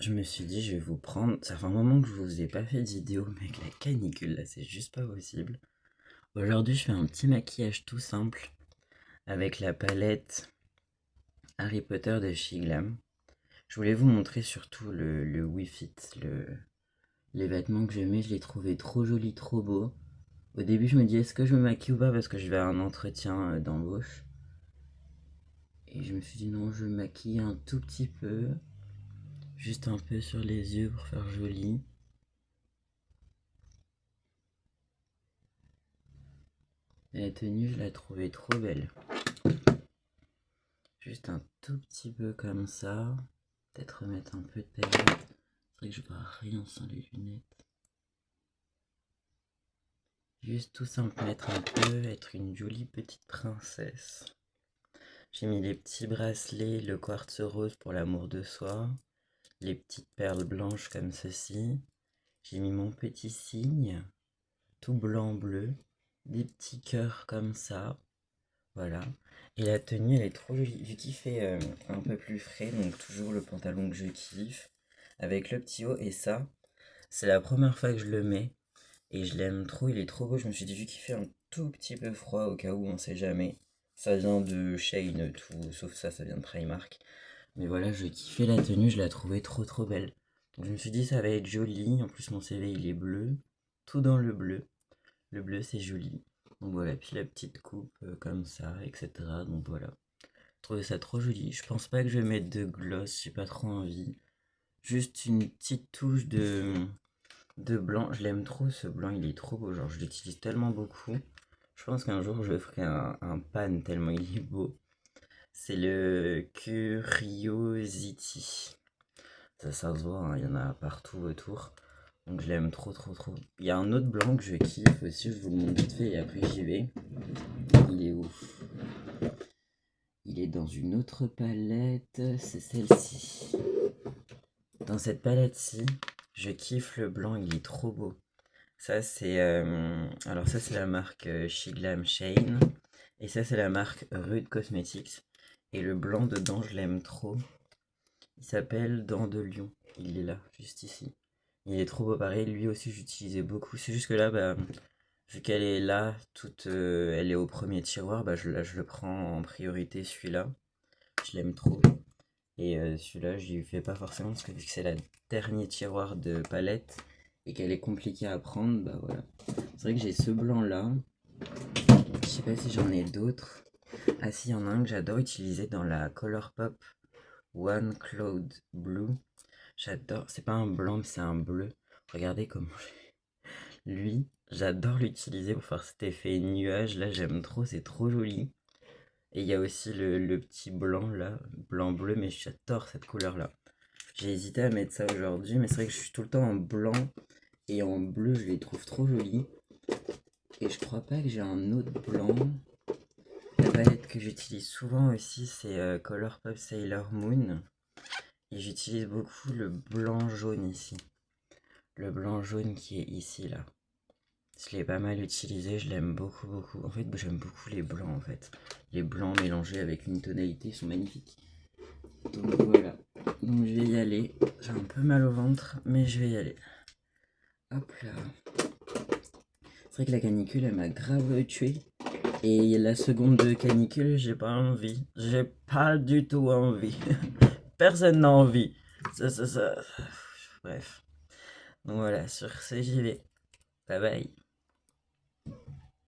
Je me suis dit, je vais vous prendre. Ça fait un moment que je vous ai pas fait de vidéo, mais avec la canicule là, c'est juste pas possible. Aujourd'hui, je fais un petit maquillage tout simple avec la palette Harry Potter de chez Glam. Je voulais vous montrer surtout le Wii-Fit, les vêtements que je mets. Je les trouvais trop jolis, trop beaux. Au début, je me dis, est-ce que je me maquille ou pas parce que je vais à un entretien d'embauche. Et je me suis dit, non, je me maquille un tout petit peu. Juste un peu sur les yeux pour faire joli. Et la tenue, je la trouvais trop belle. Juste un tout petit peu comme ça. Peut-être remettre un peu de paillettes. C'est vrai que je vois rien sans les lunettes. Juste tout simple, mettre un peu, être une jolie petite princesse. J'ai mis les petits bracelets, le quartz rose pour l'amour de soi. Les petites perles blanches comme ceci. J'ai mis mon petit signe, tout blanc-bleu. Des petits cœurs comme ça. Voilà. Et la tenue, elle est trop jolie. Vu qu'il fait un peu plus frais, donc toujours le pantalon que je kiffe. Avec le petit haut. Et ça, c'est la première fois que je le mets. Et je l'aime trop, il est trop beau. Je me suis dit, vu qu'il fait un tout petit peu froid, au cas où, on sait jamais. Ça vient de Shein, tout, sauf ça vient de Primark. Mais voilà, je kiffais la tenue, je la trouvais trop trop belle. Donc je me suis dit, ça va être joli. En plus, mon CV, il est bleu. Tout dans le bleu. Le bleu, c'est joli. Donc voilà, puis la petite coupe comme ça, etc. Donc voilà. Je trouvais ça trop joli. Je pense pas que je vais mettre de gloss, j'ai pas trop envie. Juste une petite touche de blanc. Je l'aime trop ce blanc, il est trop beau. Genre, je l'utilise tellement beaucoup. Je pense qu'un jour, je ferai un pan tellement il est beau. C'est le Curiosity. Ça se voit, hein, il y en a partout autour. Donc je l'aime trop trop trop. Il y a un autre blanc que je kiffe aussi, je vous le montre vite fait et après j'y vais. Il est où? Il est dans une autre palette, c'est celle-ci. Dans cette palette-ci, je kiffe le blanc, il est trop beau. Ça c'est alors ça c'est la marque Shiglam Shane et ça c'est la marque Rude Cosmetics et le blanc dedans je l'aime trop. Il s'appelle Dents de Lion. Il est là, juste ici. Il est trop beau pareil, lui aussi j'utilisais beaucoup. C'est juste que là, bah, vu qu'elle est là, toute, elle est au premier tiroir, bah je le prends en priorité celui-là. Je l'aime trop. Et celui-là, je lui fais pas forcément parce que vu que c'est la dernier tiroir de palette et qu'elle est compliquée à prendre, bah voilà. C'est vrai que j'ai ce blanc là. Je sais pas si j'en ai d'autres. Ah si, il y en a un que j'adore utiliser dans la Colourpop One Cloud Blue. J'adore. C'est pas un blanc, mais c'est un bleu. Regardez comment lui, j'adore l'utiliser pour faire cet effet nuage. Là, j'aime trop, c'est trop joli. Et il y a aussi le petit blanc là, blanc-bleu, mais j'adore cette couleur là. J'ai hésité à mettre ça aujourd'hui, mais c'est vrai que je suis tout le temps en blanc et en bleu, je les trouve trop jolis. Et je crois pas que j'ai un autre blanc. La palette que j'utilise souvent aussi, c'est Colourpop Sailor Moon. Et j'utilise beaucoup le blanc-jaune ici. Le blanc-jaune qui est ici là. Je l'ai pas mal utilisé, je l'aime beaucoup beaucoup. En fait, j'aime beaucoup les blancs en fait. Les blancs mélangés avec une tonalité sont magnifiques. Donc voilà. Donc je vais y aller. J'ai un peu mal au ventre, mais je vais y aller. Hop là. C'est vrai que la canicule, elle m'a grave tué. Et la seconde de canicule, j'ai pas envie. J'ai pas du tout envie. Personne n'a envie. Ça. Bref. Donc voilà, sur ce, j'y vais. Bye bye.